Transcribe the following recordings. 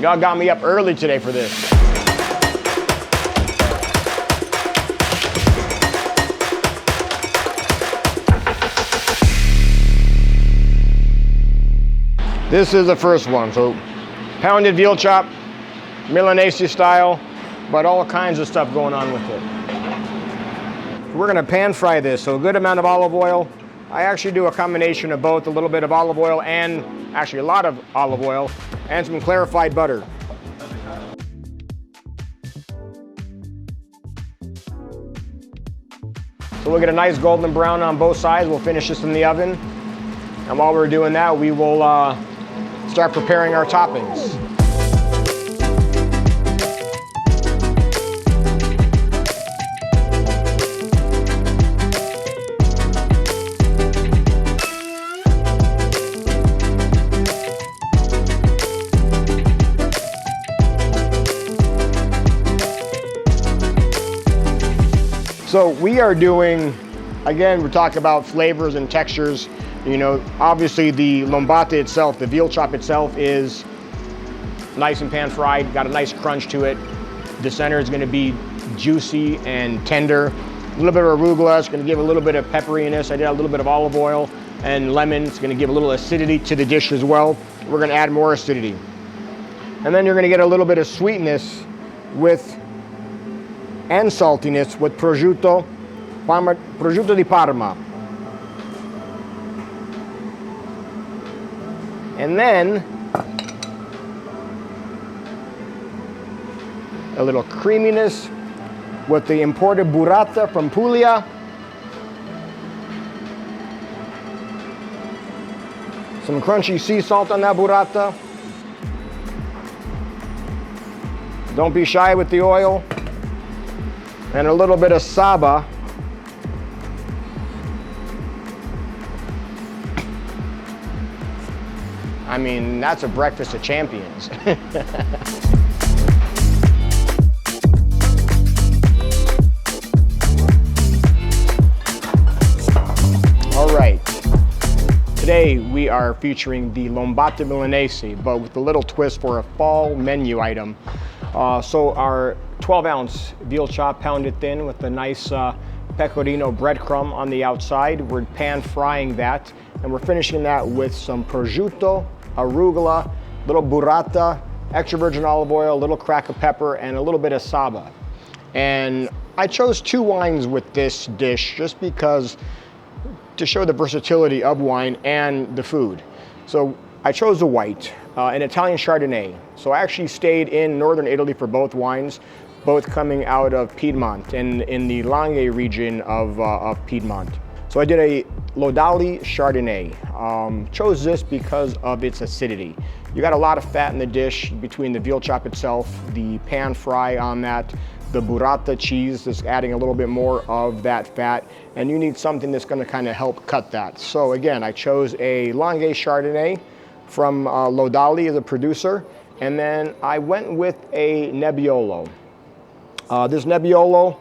Y'all got me up early today for this. This is the first one. So pounded veal chop, Milanese style, but all kinds of stuff going on with it. We're gonna pan fry this, so a good amount of olive oil. I actually do a combination of both, a little bit of olive oil and actually a lot of olive oil and some clarified butter. So we'll get a nice golden brown on both sides. We'll finish this in the oven. And while we're doing that, we will start preparing our toppings. So we are doing, again, we're talking about flavors and textures. You know, obviously the lombata itself, the veal chop itself is nice and pan fried, got a nice crunch to it. The center is gonna be juicy and tender. A little bit of arugula, it's gonna give a little bit of pepperiness. I did a little bit of olive oil and lemon. It's gonna give a little acidity to the dish as well. We're gonna add more acidity. And then you're gonna get a little bit of sweetness and saltiness with prosciutto di Parma. And then a little creaminess with the imported burrata from Puglia. Some crunchy sea salt on that burrata. Don't be shy with the oil. And a little bit of saba. I mean, that's a breakfast of champions. All right. Today we are featuring the Lombata Milanese, but with a little twist for a fall menu item. So our 12-ounce veal chop pounded thin with a nice pecorino breadcrumb on the outside. We're pan frying that, and we're finishing that with some prosciutto, arugula, little burrata, extra virgin olive oil, a little crack of pepper, and a little bit of saba. And I chose 2 wines with this dish just because to show the versatility of wine and the food. So I chose the white, an Italian Chardonnay. So I actually stayed in northern Italy for both wines, both coming out of Piedmont and in the Langhe region of Piedmont. So I did a Lodali Chardonnay. Chose this because of its acidity. You got a lot of fat in the dish between the veal chop itself, the pan fry on that, the burrata cheese that's adding a little bit more of that fat, and you need something that's gonna kind of help cut that. So again, I chose a Langhe Chardonnay from Lodali as a producer, and then I went with a Nebbiolo. This Nebbiolo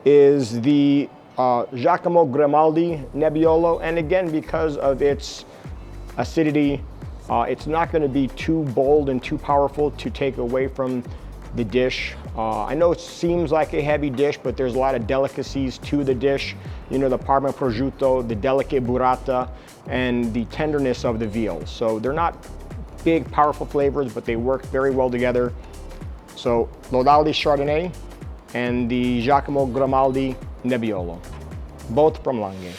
is the Giacomo Grimaldi Nebbiolo, and again, because of its acidity, it's not going to be too bold and too powerful to take away from the dish. I know it seems like a heavy dish, but there's a lot of delicacies to the dish. You know, the Parma prosciutto, the delicate burrata, and the tenderness of the veal. So they're not big, powerful flavors, but they work very well together. So Lodali Chardonnay and the Giacomo Grimaldi Nebbiolo, both from Langhe.